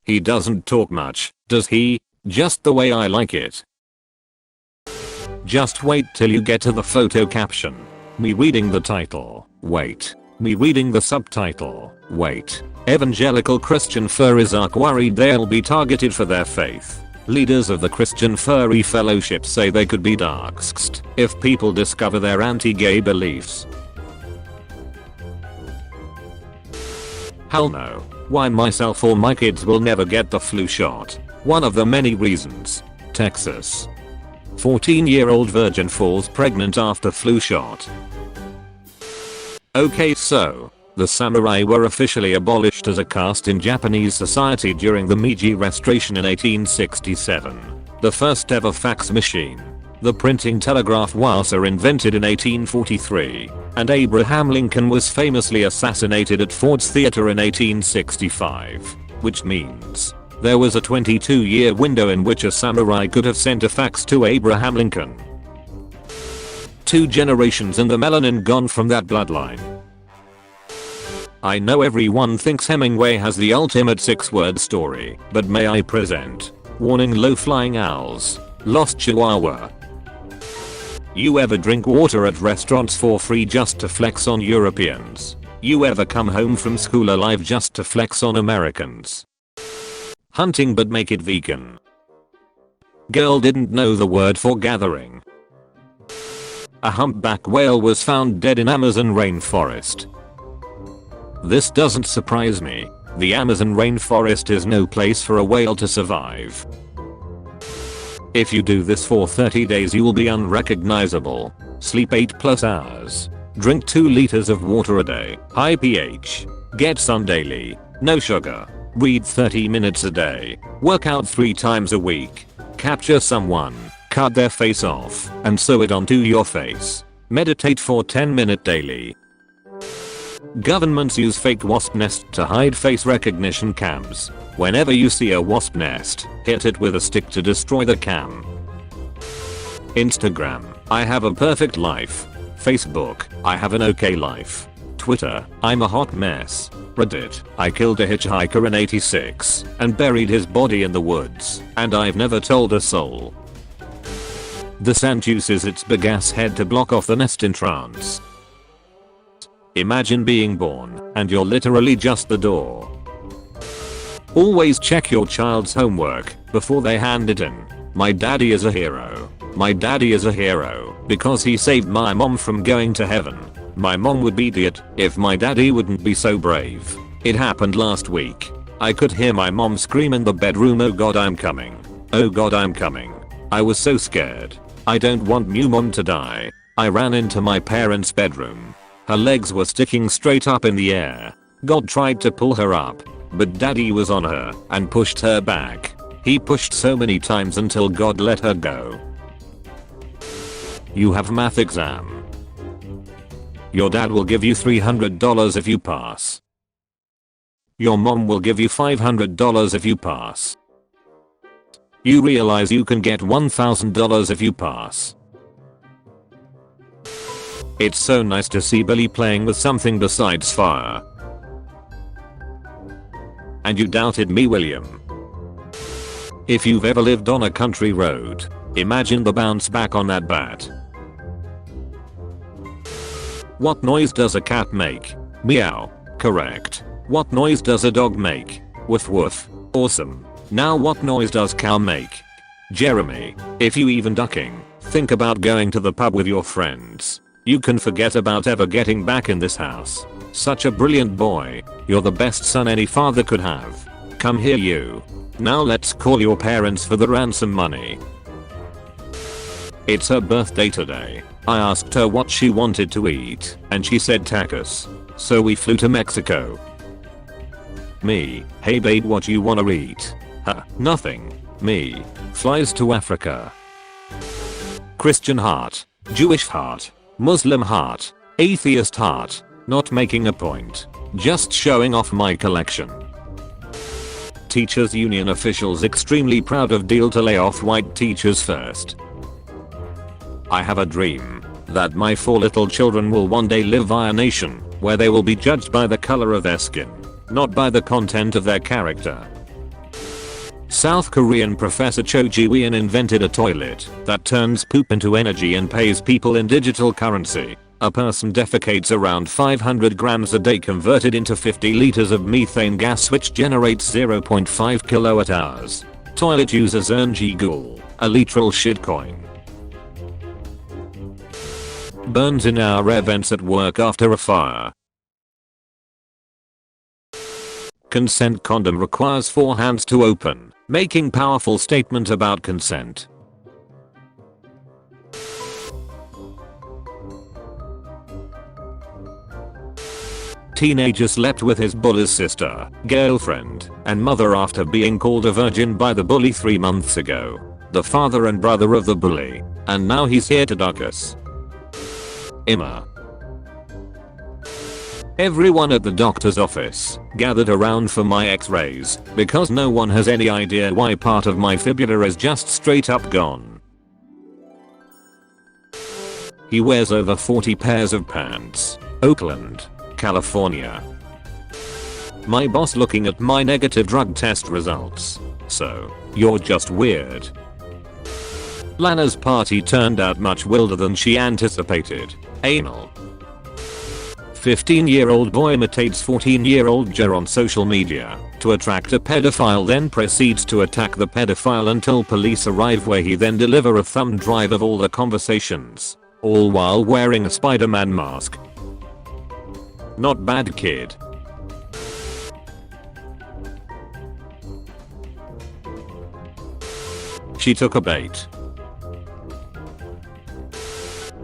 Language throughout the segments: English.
He doesn't talk much, does he? Just the way I like it. Just wait till you get to the photo caption. Me reading the title. Wait. Me reading the subtitle. Wait. Evangelical Christian furries are worried they'll be targeted for their faith. Leaders of the Christian Furry Fellowship say they could be doxxed if people discover their anti-gay beliefs. Hell no. Why myself or my kids will never get the flu shot? One of the many reasons. Texas. 14-year-old virgin falls pregnant after flu shot. Okay, so the samurai were officially abolished as a caste in Japanese society during the Meiji Restoration in 1867. The first ever fax machine, the printing telegraph, was invented in 1843, and Abraham Lincoln was famously assassinated at Ford's Theater in 1865, which means there was a 22-year window in which a samurai could have sent a fax to Abraham Lincoln. 2 generations and the melanin gone from that bloodline. I know everyone thinks Hemingway has the ultimate 6-word story, but may I present Warning Low-Flying Owls, Lost Chihuahua. You ever drink water at restaurants for free just to flex on Europeans? You ever come home from school alive just to flex on Americans? Hunting but make it vegan. Girl didn't know the word for gathering. A humpback whale was found dead in Amazon rainforest. This doesn't surprise me. The Amazon rainforest is no place for a whale to survive. If you do this for 30 days you will be unrecognizable. Sleep 8+ hours. Drink 2 liters of water a day. High pH. Get sun daily. No sugar. Read 30 minutes a day. Work out 3 times a week. Capture someone. Cut their face off and sew it onto your face. Meditate for 10 minutes daily. Governments use fake wasp nests to hide face recognition cams. Whenever you see a wasp nest, hit it with a stick to destroy the cam. Instagram, I have a perfect life. Facebook, I have an okay life. Twitter, I'm a hot mess. Reddit, I killed a hitchhiker in '86 and buried his body in the woods, and I've never told a soul. The sand uses its big ass head to block off the nest entrance. Imagine being born and you're literally just the door. Always check your child's homework before they hand it in. My daddy is a hero. My daddy is a hero because he saved my mom from going to heaven. My mom would be dead if my daddy wouldn't be so brave. It happened last week. I could hear my mom scream in the bedroom, "Oh God, I'm coming. Oh God, I'm coming." I was so scared. I don't want my mom to die. I ran into my parents' bedroom. Her legs were sticking straight up in the air. God tried to pull her up, but daddy was on her and pushed her back. He pushed so many times until God let her go. You have math exam. Your dad will give you $300 if you pass. Your mom will give you $500 if you pass. You realize you can get $1,000 if you pass. It's so nice to see Billy playing with something besides fire. And you doubted me, William. If you've ever lived on a country road, imagine the bounce back on that bat. What noise does a cat make? Meow. Correct. What noise does a dog make? Woof woof. Awesome. Now what noise does cow make? Jeremy, if you even ducking, think about going to the pub with your friends. You can forget about ever getting back in this house. Such a brilliant boy. You're the best son any father could have. Come here you. Now let's call your parents for the ransom money. It's her birthday today. I asked her what she wanted to eat, and she said tacos. So we flew to Mexico. Me, hey babe, what you wanna eat? Nothing. Me, flies to Africa. Christian heart, Jewish heart, Muslim heart, atheist heart, not making a point, just showing off my collection. Teachers union officials extremely proud of deal to lay off white teachers first. I have a dream that my 4 little children will one day live in a nation where they will be judged by the color of their skin, not by the content of their character. South Korean Professor Cho Ji-won invented a toilet that turns poop into energy and pays people in digital currency. A person defecates around 500 grams a day converted into 50 liters of methane gas, which generates 0.5 kilowatt hours. Toilet users earn G-Ghoul, a literal shitcoin. Burns in our events at work after a fire. Consent condom requires 4 hands to open, making powerful statement about consent. Teenager slept with his bully's sister, girlfriend, and mother after being called a virgin by the bully 3 months ago. The father and brother of the bully. And now he's here to duck us. Emma. Everyone at the doctor's office gathered around for my x-rays because no one has any idea why part of my fibula is just straight up gone. He wears over 40 pairs of pants. Oakland, California. My boss looking at my negative drug test results. So, you're just weird. Lana's party turned out much wilder than she anticipated. Anal. 15-year-old boy imitates 14-year-old Joe on social media to attract a pedophile, then proceeds to attack the pedophile until police arrive, where he then deliver a thumb drive of all the conversations, all while wearing a Spider-Man mask. Not bad, kid. She took a bait.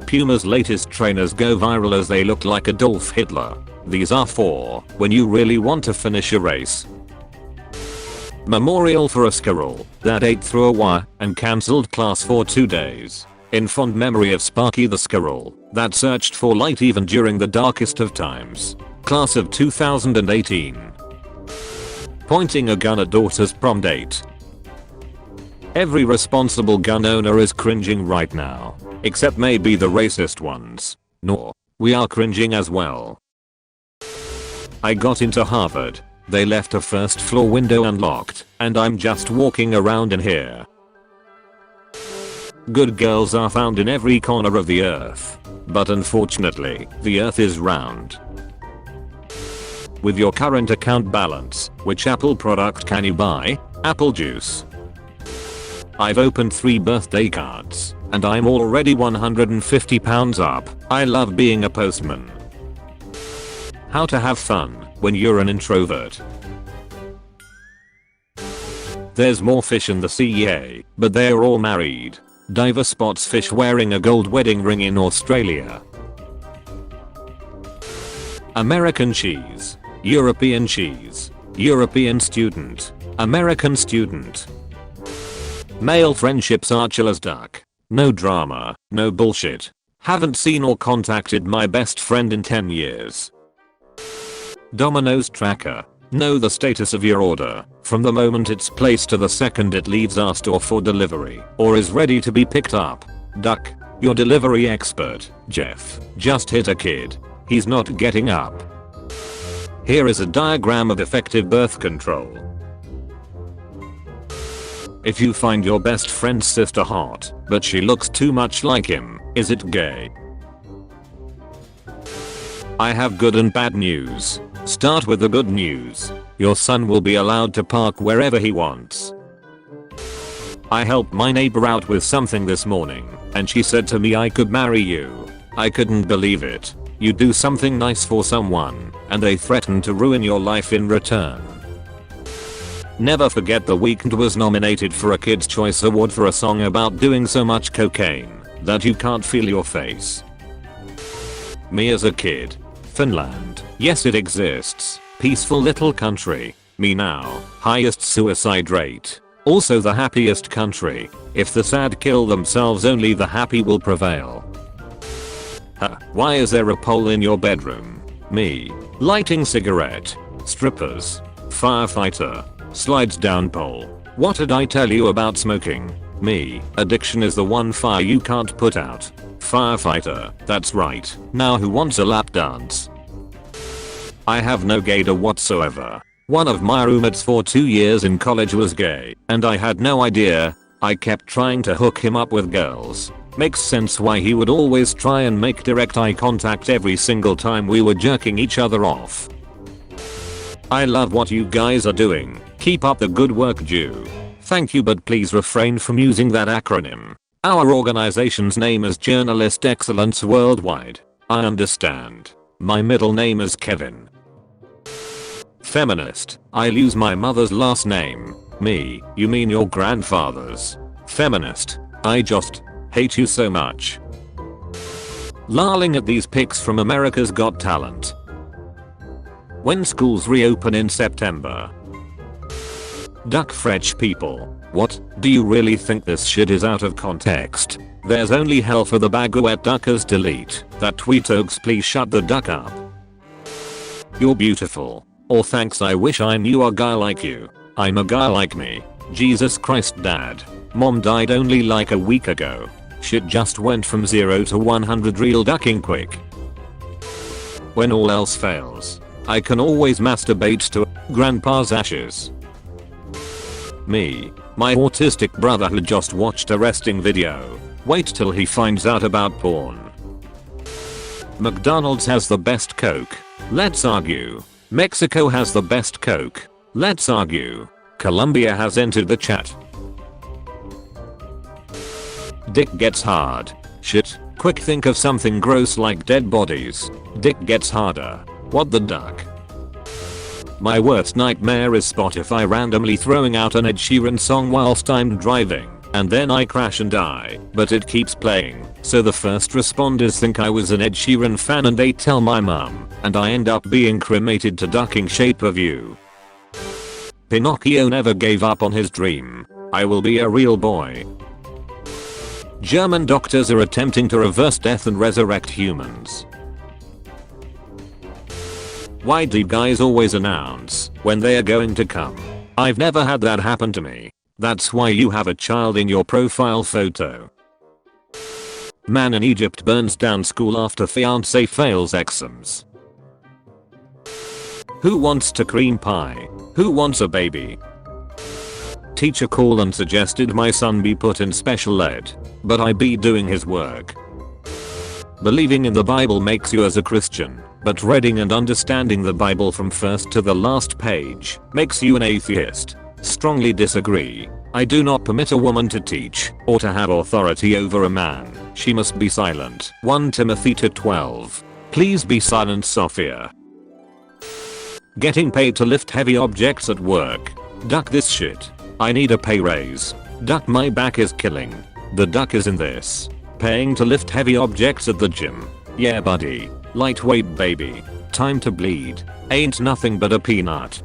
Puma's latest trainers go viral as they look like Adolf Hitler. These are for when you really want to finish a race. Memorial for a squirrel that ate through a wire and cancelled class for 2 days. In fond memory of Sparky the squirrel that searched for light even during the darkest of times. Class of 2018. Pointing a gun at daughter's prom date. Every responsible gun owner is cringing right now. Except maybe the racist ones. No, we are cringing as well. I got into Harvard. They left a first floor window unlocked, and I'm just walking around in here. Good girls are found in every corner of the earth. But unfortunately, the earth is round. With your current account balance, which Apple product can you buy? Apple juice. I've opened 3 birthday cards, and I'm already 150 pounds up. I love being a postman. How to have fun when you're an introvert. There's more fish in the sea, yay, but they're all married. Diver spots fish wearing a gold wedding ring in Australia. American cheese. European cheese. European student. American student. Male friendships are chill as duck. No drama, no bullshit. Haven't seen or contacted my best friend in 10 years. Domino's tracker. Know the status of your order from the moment it's placed to the second it leaves our store for delivery or is ready to be picked up. Duck. Your delivery expert, Jeff, just hit a kid. He's not getting up. Here is a diagram of effective birth control. If you find your best friend's sister hot, but she looks too much like him, is it gay? I have good and bad news. Start with the good news. Your son will be allowed to park wherever he wants. I helped my neighbor out with something this morning, and she said to me I could marry you. I couldn't believe it. You do something nice for someone, and they threaten to ruin your life in return. Never forget The Weeknd was nominated for a Kids' Choice Award for a song about doing so much cocaine that you can't feel your face. Me as a kid. Finland. Yes, it exists. Peaceful little country. Me now. Highest suicide rate. Also the happiest country. If the sad kill themselves, only the happy will prevail. Why is there a pole in your bedroom? Me. Lighting cigarette. Strippers. Firefighter. Slides down pole. What did I tell you about smoking? Me. Addiction is the one fire you can't put out. Firefighter. That's right. Now who wants a lap dance? I have no gaydar whatsoever. One of my roommates for 2 years in college was gay, and I had no idea. I kept trying to hook him up with girls. Makes sense why he would always try and make direct eye contact every single time we were jerking each other off. I love what you guys are doing. Keep up the good work, Jew. Thank you, but please refrain from using that acronym. Our organization's name is Journalist Excellence Worldwide. I understand. My middle name is Kevin. Feminist. I'll use my mother's last name. Me, you mean your grandfather's. Feminist. I just hate you so much. Larling at these pics from America's Got Talent. When schools reopen in September. Duck French people. What? Do you really think this shit is out of context? There's only hell for the baguette duckers. Delete that tweet. Oaks, please shut the duck up. You're beautiful. Or thanks, I wish I knew a guy like you. I'm a guy like me. Jesus Christ, dad. Mom died only like a week ago. Shit just went from 0 to 100 real ducking quick. When all else fails, I can always masturbate to grandpa's ashes. Me. My autistic brother who just watched a resting video. Wait till he finds out about porn. McDonald's has the best Coke. Let's argue. Mexico has the best Coke. Let's argue. Colombia has entered the chat. Dick gets hard. Shit. Quick, think of something gross like dead bodies. Dick gets harder. What the duck? My worst nightmare is Spotify randomly throwing out an Ed Sheeran song whilst I'm driving, and then I crash and die, but it keeps playing, so the first responders think I was an Ed Sheeran fan and they tell my mum, and I end up being cremated to ducking Shape of You. Pinocchio never gave up on his dream. I will be a real boy. German doctors are attempting to reverse death and resurrect humans. Why do guys always announce when they are going to come? I've never had that happen to me. That's why you have a child in your profile photo. Man in Egypt burns down school after fiancé fails exams. Who wants to cream pie? Who wants a baby? Teacher called and suggested my son be put in special ed, but I be doing his work. Believing in the Bible makes you as a Christian, but reading and understanding the Bible from first to the last page makes you an atheist. Strongly disagree. I do not permit a woman to teach or to have authority over a man. She must be silent. 1 Timothy 2:12. Please be silent, Sophia. Getting paid to lift heavy objects at work. Duck this shit. I need a pay raise. Duck, my back is killing. The duck is in this. Paying to lift heavy objects at the gym. Yeah buddy. Lightweight baby. Time to bleed. Ain't nothing but a peanut.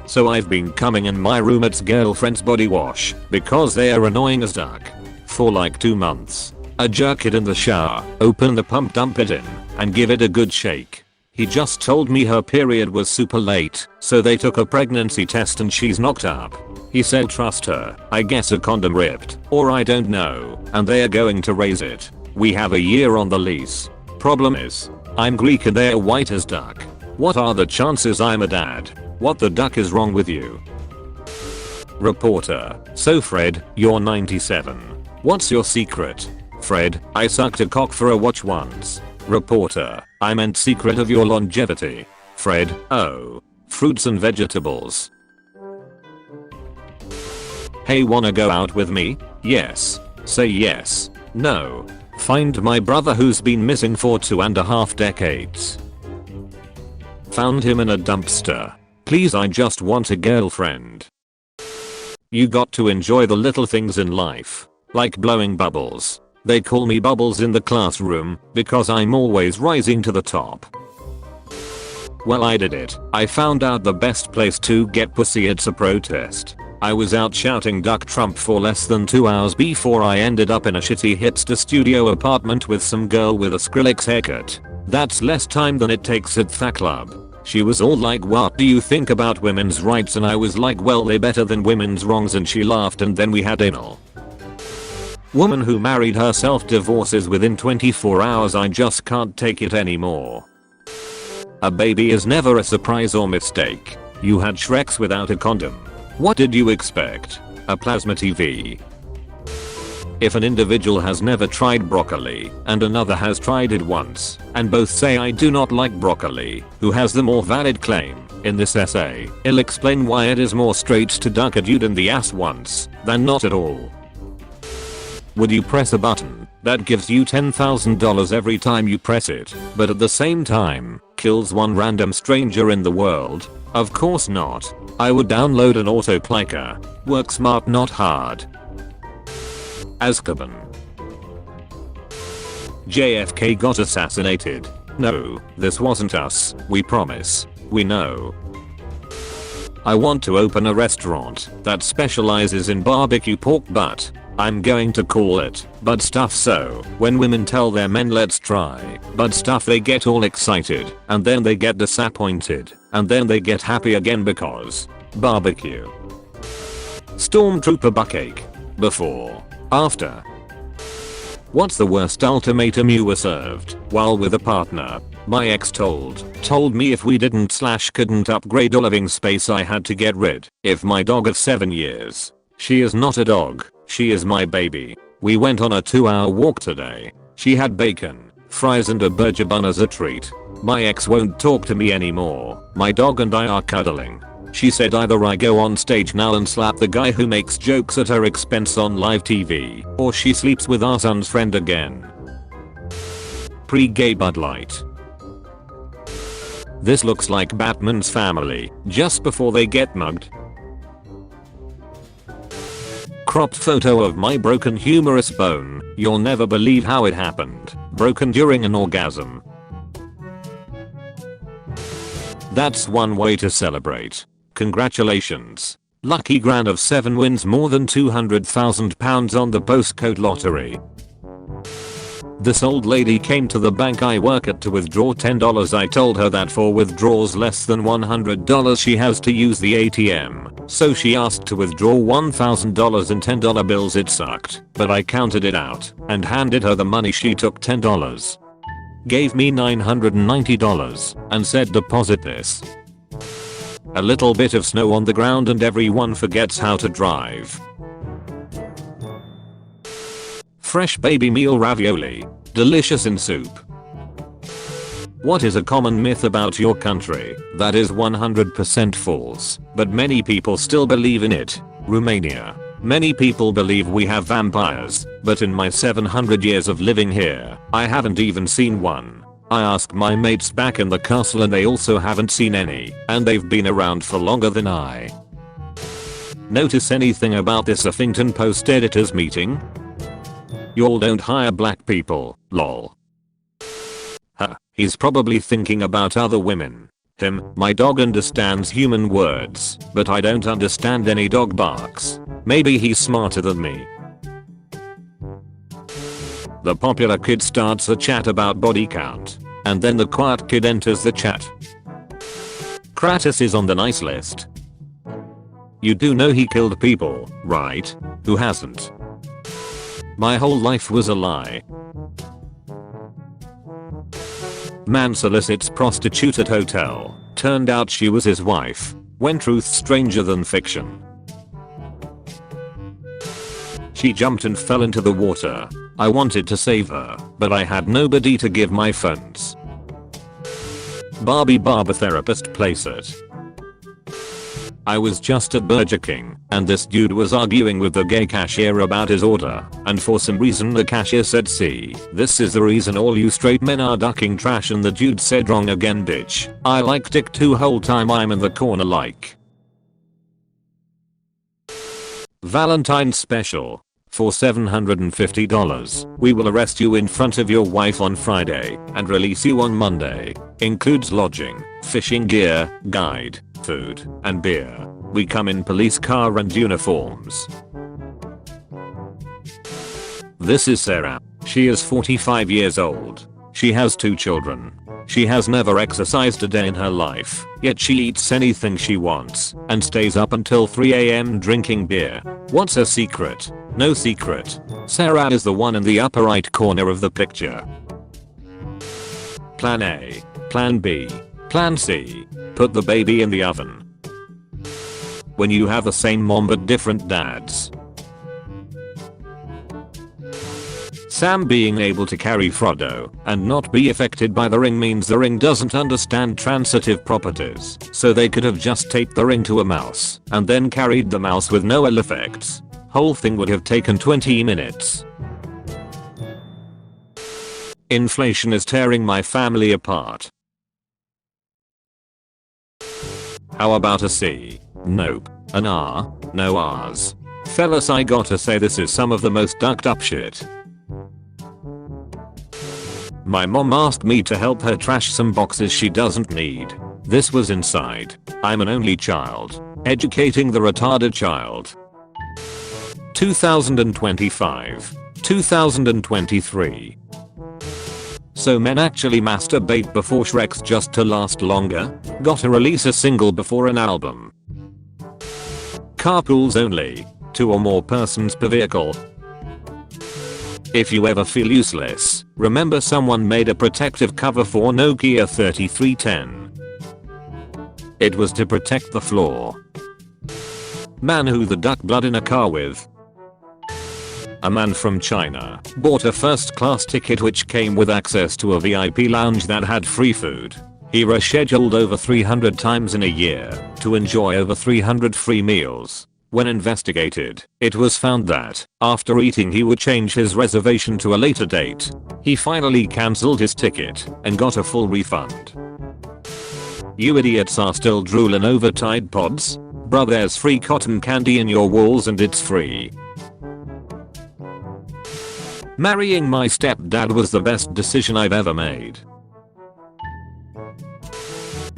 So I've been coming in my roommate's girlfriend's body wash because they are annoying as duck. For like 2 months. I jerk it in the shower, open the pump, dump it in, and give it a good shake. He just told me her period was super late, so they took a pregnancy test and she's knocked up. He said trust her, I guess a condom ripped, or I don't know, and they are going to raise it. We have a year on the lease. Problem is, I'm Greek and they're white as duck. What are the chances I'm a dad? What the duck is wrong with you? Reporter, so Fred, you're 97. What's your secret? Fred, I sucked a cock for a watch once. Reporter, I meant secret of your longevity. Fred, oh, fruits and vegetables. Hey, wanna go out with me? Yes. Say yes. No. Find my brother who's been missing for 2.5 decades. Found him in a dumpster. Please, I just want a girlfriend. You got to enjoy the little things in life. Like blowing bubbles. They call me Bubbles in the classroom because I'm always rising to the top. Well, I did it. I found out the best place to get pussy. It's a protest. I was out shouting Duck Trump for less than 2 hours before I ended up in a shitty hipster studio apartment with some girl with a Skrillex haircut. That's less time than it takes at the club. She was all like, what do you think about women's rights? And I was like, well, they're better than women's wrongs, and she laughed and then we had anal. Woman who married herself divorces within 24 hours. I just can't take it anymore. A baby is never a surprise or mistake. You had Shreks without a condom. What did you expect? A plasma TV. If an individual has never tried broccoli and another has tried it once and both say I do not like broccoli, who has the more valid claim? In this essay, I'll explain why it is more straight to duck a dude in the ass once than not at all. Would you press a button that gives you $10,000 every time you press it, but at the same time kills one random stranger in the world? Of course not. I would download an autoclicker. Work smart, not hard. Azkaban. JFK got assassinated. No, this wasn't us, we promise. We know. I want to open a restaurant that specializes in barbecue pork butt. I'm going to call it Butt Stuff, so when women tell their men let's try butt stuff they get all excited and then they get disappointed and then they get happy again because barbecue. Stormtrooper buckache. Before. After. What's the worst ultimatum you were served while with a partner? My ex told me if we couldn't upgrade our living space I had to get rid of my dog of 7 years. She is not a dog, she is my baby. We went on a 2-hour walk today. She had bacon, fries and a burger bun as a treat. My ex won't talk to me anymore. My dog and I are cuddling. She said either I go on stage now and slap the guy who makes jokes at her expense on live TV, or she sleeps with our son's friend again. Pre-gay Bud Light. This looks like Batman's family just before they get mugged. Cropped photo of my broken humerus bone. You'll never believe how it happened. Broken during an orgasm. That's one way to celebrate. Congratulations. Lucky grand of 7 wins more than £200,000 on the postcode lottery. This old lady came to the bank I work at to withdraw $10. I told her that for withdrawals less than $100 she has to use the ATM. So she asked to withdraw $1,000 in $10 bills. It sucked, but I counted it out and handed her the money. She took $10, gave me $990 and said deposit this. A little bit of snow on the ground and everyone forgets how to drive. Fresh baby meal ravioli. Delicious in soup. What is a common myth about your country that is 100% false, but many people still believe in it? Romania. Many people believe we have vampires, but in my 700 years of living here, I haven't even seen one. I asked my mates back in the castle and they also haven't seen any, and they've been around for longer than I. Notice anything about this Huffington Post editors meeting? Y'all don't hire black people, lol. Huh, he's probably thinking about other women. My dog understands human words, but I don't understand any dog barks. Maybe he's smarter than me. The popular kid starts a chat about body count, and then the quiet kid enters the chat. Kratos is on the nice list. You do know he killed people, right? Who hasn't? My whole life was a lie. Man solicits prostitute at hotel. Turned out she was his wife. When truth's stranger than fiction. She jumped and fell into the water. I wanted to save her, but I had nobody to give my funds. Barbie barber therapist place it. I was just at Burger King, and this dude was arguing with the gay cashier about his order, and for some reason the cashier said, "See, this is the reason all you straight men are ducking trash," and the dude said, "Wrong again, bitch. I like dick too, whole time I'm in the corner like." Valentine's special. For $750, we will arrest you in front of your wife on Friday and release you on Monday. Includes lodging, fishing gear, guide, food, and beer. We come in police car and uniforms. This is Sarah. She is 45 years old. She has 2 children. She has never exercised a day in her life, yet she eats anything she wants and stays up until 3 AM drinking beer. What's her secret? No secret. Sarah is the one in the upper right corner of the picture. Plan A. Plan B. Plan C. Put the baby in the oven. when you have the same mom but different dads. Sam being able to carry Frodo and not be affected by the ring means the ring doesn't understand transitive properties, so they could have just taped the ring to a mouse and then carried the mouse with no ill effects. Whole thing would have taken 20 minutes. Inflation is tearing my family apart. How about a C? Nope. An R? No R's. Fellas, I gotta say this is some of the most ducked up shit. My mom asked me to help her trash some boxes she doesn't need. This was inside. I'm an only child. Educating the retarded child. 2025. 2023. So men actually masturbate before Shreks just to last longer? Gotta release a single before an album. Carpools only. 2 or more persons per vehicle. If you ever feel useless, remember someone made a protective cover for Nokia 3310. It was to protect the floor. Man who the duck blood in a car with. A man from China bought a first class ticket which came with access to a VIP lounge that had free food. He rescheduled over 300 times in a year to enjoy over 300 free meals. When investigated, it was found that, after eating he would change his reservation to a later date. He finally cancelled his ticket and got a full refund. You idiots are still drooling over Tide Pods? Bruh, there's free cotton candy in your walls and it's free. Marrying my stepdad was the best decision I've ever made.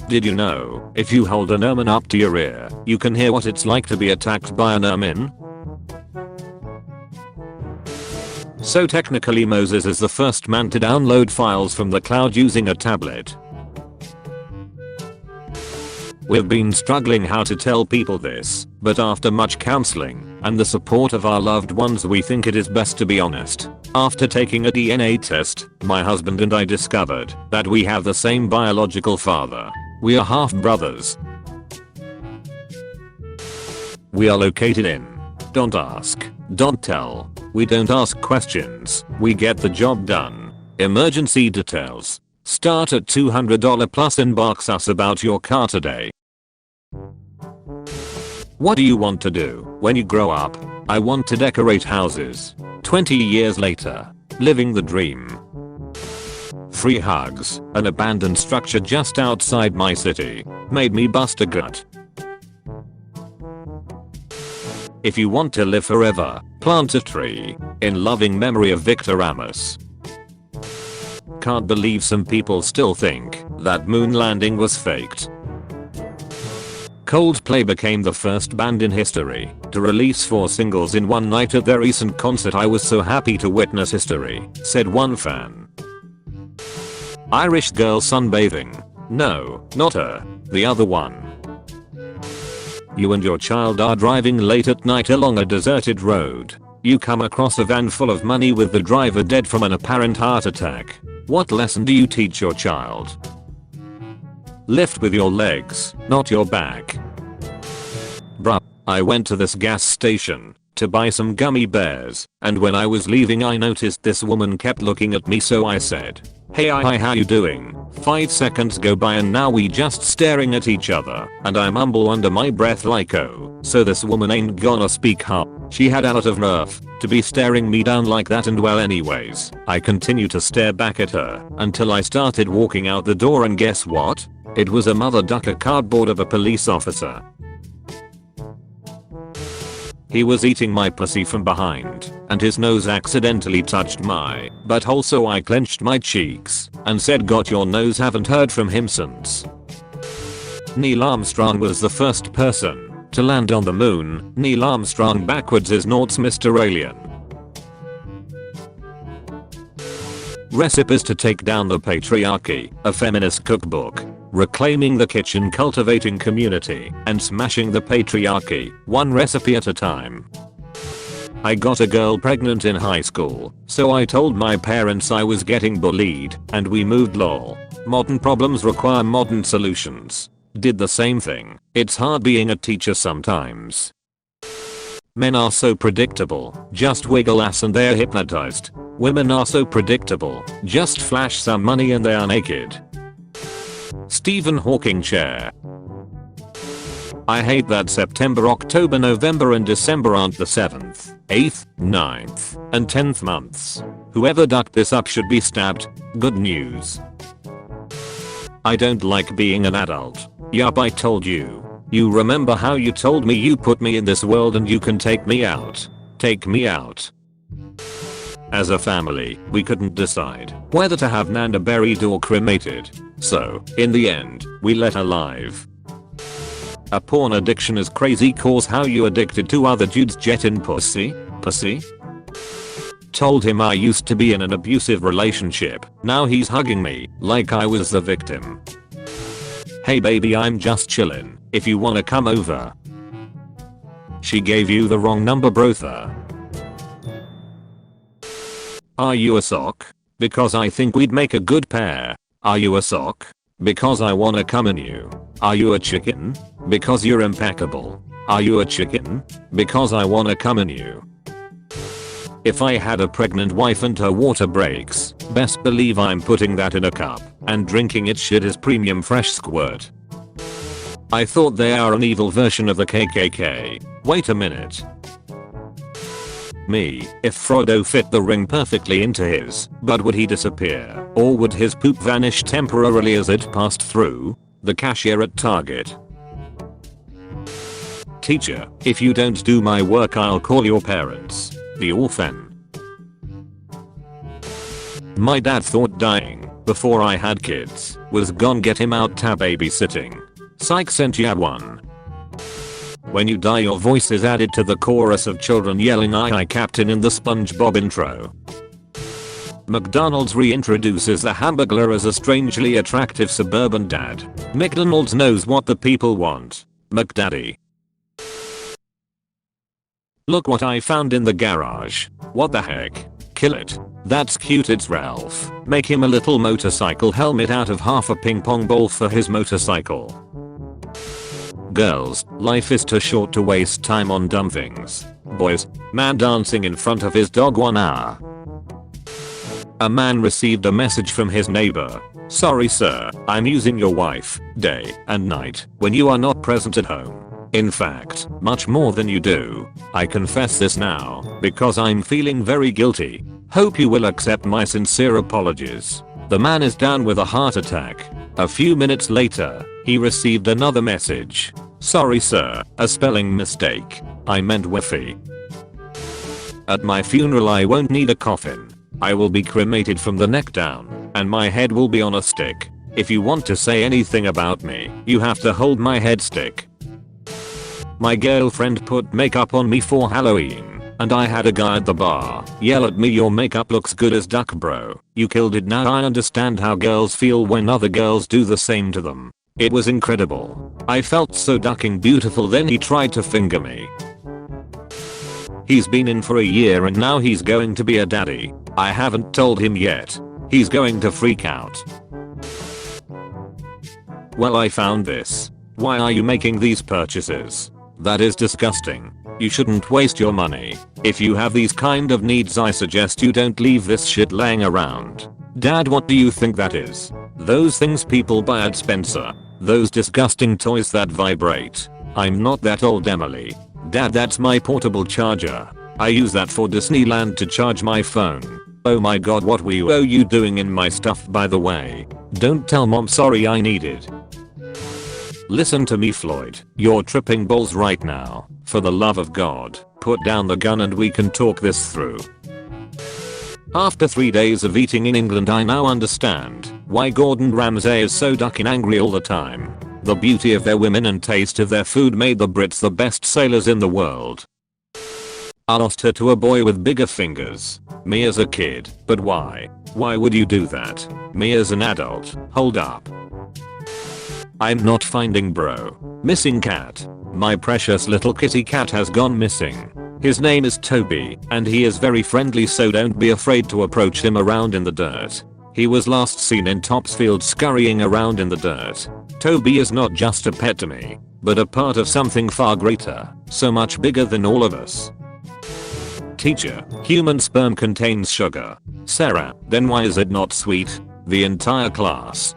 Did you know, if you hold an ermine up to your ear, you can hear what it's like to be attacked by an ermine? So technically Moses is the first man to download files from the cloud using a tablet. We've been struggling how to tell people this, but after much counseling and the support of our loved ones we think it is best to be honest. After taking a DNA test, my husband and I discovered that we have the same biological father. We are half brothers. We are located in. Don't ask. Don't tell. We don't ask questions. We get the job done. Emergency details. Start at $200 plus inbox us about your car today. What do you want to do when you grow up? I want to decorate houses. 20 years later. Living the dream. Free hugs. An abandoned structure just outside my city made me bust a gut. If you want to live forever, plant a tree in loving memory of Victor Amos. Can't believe some people still think that moon landing was faked. Coldplay became the first band in history to release 4 singles in one night at their recent concert. I was so happy to witness history, said one fan. Irish girl sunbathing. No, not her. The other one. You and your child are driving late at night along a deserted road. You come across a van full of money with the driver dead from an apparent heart attack. What lesson do you teach your child? Lift with your legs, not your back. Bruh, I went to this gas station to buy some gummy bears, and when I was leaving I noticed this woman kept looking at me, so I said, "Hey, hi, how you doing?" 5 seconds go by and now we just staring at each other, and I mumble under my breath like, oh, so this woman ain't gonna speak up. She had a lot of nerve to be staring me down like that, and well anyways, I continued to stare back at her until I started walking out the door, and guess what? It was a mother ducker cardboard of a police officer. He was eating my pussy from behind, and his nose accidentally touched my butthole, so I clenched my cheeks and said, "Got your nose." Haven't heard from him since. Neil Armstrong was the first person to land on the moon. Neil Armstrong backwards is Naught's Mr. Alien. Recipes to take down the patriarchy, a feminist cookbook. Reclaiming the kitchen, cultivating community, and smashing the patriarchy, one recipe at a time. I got a girl pregnant in high school, so I told my parents I was getting bullied, and we moved. Lol. Modern problems require modern solutions. Did the same thing. It's hard being a teacher sometimes. Men are so predictable. Just wiggle ass and they're hypnotized. Women are so predictable. Just flash some money and they are naked. Stephen Hawking chair. I hate that September, October, November and December aren't the 7th, 8th, 9th, and 10th months. Whoever ducked this up should be stabbed. Good news. I don't like being an adult. Yup, I told you. You remember how you told me you put me in this world and you can take me out. Take me out. As a family, we couldn't decide whether to have Nana buried or cremated. So, in the end, we let her live. A porn addiction is crazy cause how you addicted to other dudes jetting pussy? Pussy? Told him I used to be in an abusive relationship. Now he's hugging me like I was the victim. Hey baby, I'm just chillin'. If you wanna come over. She gave you the wrong number, brother. Are you a sock? Because I think we'd make a good pair. Are you a sock? Because I wanna come in you. Are you a chicken? Because you're impeccable. Are you a chicken? Because I wanna come in you. If I had a pregnant wife and her water breaks, best believe I'm putting that in a cup and drinking it shit is premium fresh squirt. I thought they are an evil version of the KKK. Wait a minute. Me, if Frodo fit the ring perfectly into his, but would he disappear? Or would his poop vanish temporarily as it passed through the cashier at Target? Teacher, if you don't do my work I'll call your parents. The orphan. My dad thought dying before I had kids was gonna get him out to babysitting. Psych, sent ya one. When you die your voice is added to the chorus of children yelling "Aye aye Captain" in the SpongeBob intro. McDonald's reintroduces the Hamburglar as a strangely attractive suburban dad. McDonald's knows what the people want. McDaddy. Look what I found in the garage. What the heck? Kill it. That's cute, it's Ralph. Make him a little motorcycle helmet out of half a ping pong ball for his motorcycle. Girls, life is too short to waste time on dumb things. Boys, man dancing in front of his dog 1 hour. A man received a message from his neighbor. Sorry sir, I'm using your wife, day and night, when you are not present at home. In fact, much more than you do. I confess this now, because I'm feeling very guilty. Hope you will accept my sincere apologies. The man is down with a heart attack. A few minutes later, he received another message. Sorry sir, a spelling mistake. I meant wiffy. At my funeral I won't need a coffin. I will be cremated from the neck down, and my head will be on a stick. If you want to say anything about me, you have to hold my head stick. My girlfriend put makeup on me for Halloween, and I had a guy at the bar yell at me, "Your makeup looks good as duck bro. You killed it." Now I understand how girls feel when other girls do the same to them. It was incredible. I felt so ducking beautiful. Then he tried to finger me. He's been in for a year and now he's going to be a daddy. I haven't told him yet. He's going to freak out. Well, I found this. Why are you making these purchases? That is disgusting. You shouldn't waste your money. If you have these kind of needs I suggest you don't leave this shit laying around. Dad, what do you think that is? Those things people buy at Spencer. Those disgusting toys that vibrate. I'm not that old, Emily. Dad, that's my portable charger. I use that for Disneyland to charge my phone. Oh my god, what were you doing in my stuff by the way? Don't tell mom, sorry, I need it. Listen to me, Floyd. You're tripping balls right now. For the love of God, put down the gun and we can talk this through. After 3 days of eating in England I now understand why Gordon Ramsay is so ducking angry all the time. The beauty of their women and taste of their food made the Brits the best sailors in the world. I lost her to a boy with bigger fingers. Me as a kid, but why? Why would you do that? Me as an adult, hold up. I'm not finding bro. Missing cat. My precious little kitty cat has gone missing. His name is Toby, and he is very friendly, so don't be afraid to approach him around in the dirt. He was last seen in Topsfield scurrying around in the dirt. Toby is not just a pet to me, but a part of something far greater, so much bigger than all of us. Teacher, human sperm contains sugar. Sarah, then why is it not sweet? The entire class.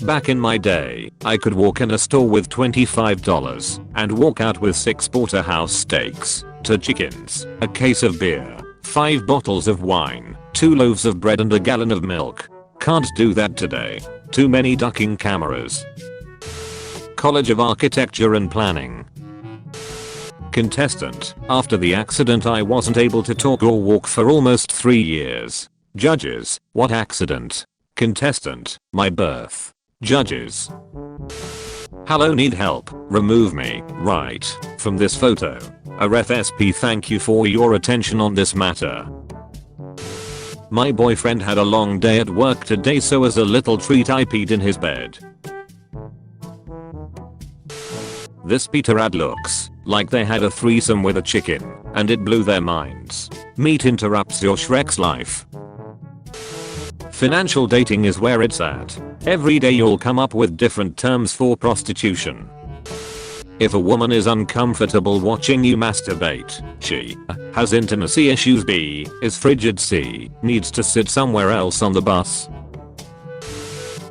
Back in my day, I could walk in a store with $25 and walk out with 6 porterhouse steaks, 2 chickens, a case of beer, 5 bottles of wine, 2 loaves of bread and a gallon of milk. Can't do that today. Too many ducking cameras. College of Architecture and Planning. Contestant, after the accident I wasn't able to talk or walk for almost 3 years. Judges, what accident? Contestant, my birth. Judges. Hello, need help, remove me, right, from this photo. RFSP, thank you for your attention on this matter. My boyfriend had a long day at work today, so as a little treat I peed in his bed. This Peter ad looks like they had a threesome with a chicken, and it blew their minds. Meat interrupts your Shrek's life. Financial dating is where it's at. Every day you'll come up with different terms for prostitution. If a woman is uncomfortable watching you masturbate, she has intimacy issues. B is frigid. C needs to sit somewhere else on the bus.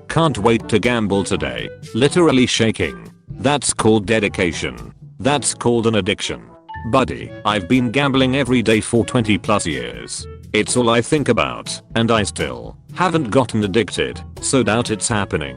Can't wait to gamble today. Literally shaking. That's called dedication. That's called an addiction. Buddy, I've been gambling every day for 20+ years. It's all I think about, and I still haven't gotten addicted, so doubt it's happening.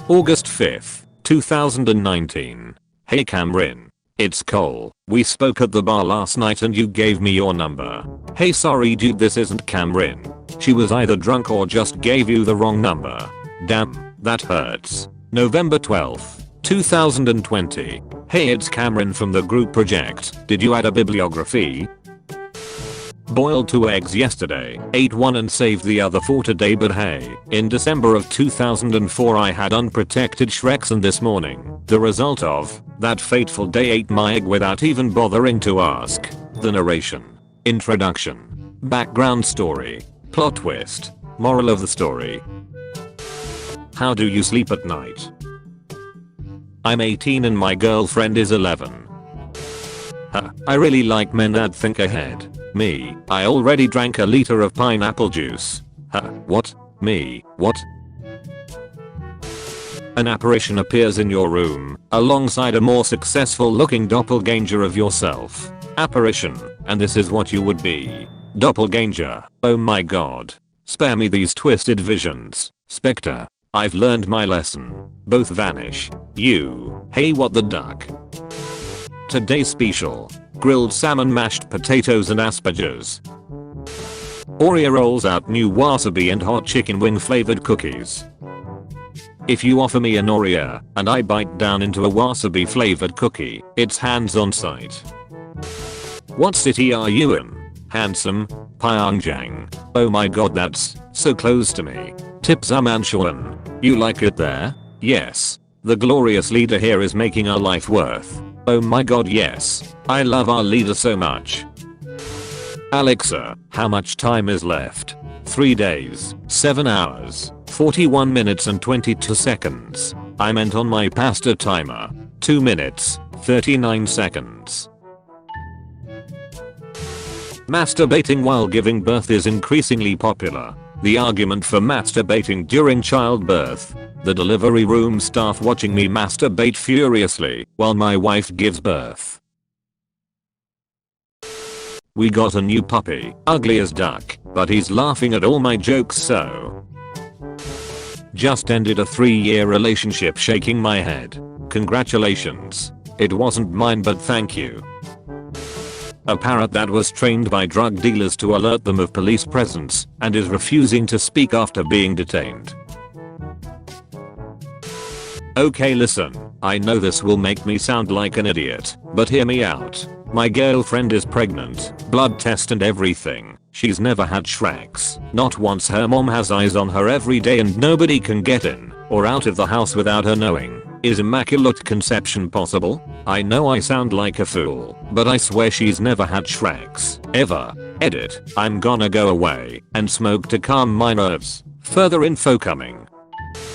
August 5th, 2019. Hey Cameron. It's Cole. We spoke at the bar last night and you gave me your number. Hey, sorry dude, this isn't Cameron. She was either drunk or just gave you the wrong number. Damn, that hurts. November 12th, 2020. Hey, it's Cameron from the group project. Did you add a bibliography? Boiled 2 eggs yesterday, ate 1 and saved the other for today, but hey, in December of 2004 I had unprotected Shreks, and this morning, the result of that fateful day, ate my egg without even bothering to ask. The narration. Introduction. Background story. Plot twist. Moral of the story. How do you sleep at night? I'm 18 and my girlfriend is 11. I really like men that think ahead. Me, I already drank a liter of pineapple juice. What? Me, what? An apparition appears in your room, alongside a more successful looking doppelganger of yourself. Apparition, and this is what you would be. Doppelganger, oh my god. Spare me these twisted visions. Spectre, I've learned my lesson. Both vanish. You, hey what the duck. Today's special. Grilled salmon, mashed potatoes and asperges. Oreo rolls out new wasabi and hot chicken wing flavored cookies. If you offer me an Oreo and I bite down into a wasabi flavored cookie, it's hands on sight. What city are you in? Handsome, Pyongyang. Oh my god, that's so close to me. Tipsamanchuan. You like it there? Yes. The glorious leader here is making our life worth. Oh my god, yes. I love our leader so much. Alexa, how much time is left? 3 days, 7 hours, 41 minutes and 22 seconds. I meant on my pasta timer. 2 minutes, 39 seconds. Masturbating while giving birth is increasingly popular. The argument for masturbating during childbirth. The delivery room staff watching me masturbate furiously while my wife gives birth. We got a new puppy, ugly as duck, but he's laughing at all my jokes, so. Just ended a 3-year relationship, shaking my head. Congratulations. It wasn't mine, but thank you. A parrot that was trained by drug dealers to alert them of police presence and is refusing to speak after being detained. Okay, listen, I know this will make me sound like an idiot, but hear me out. My girlfriend is pregnant, blood test and everything. She's never had Shreks. Not once. Her mom has eyes on her every day and nobody can get in or out of the house without her knowing. Is immaculate conception possible? I know I sound like a fool, but I swear she's never had Shreks. Ever. Edit. I'm gonna go away and smoke to calm my nerves. Further info coming.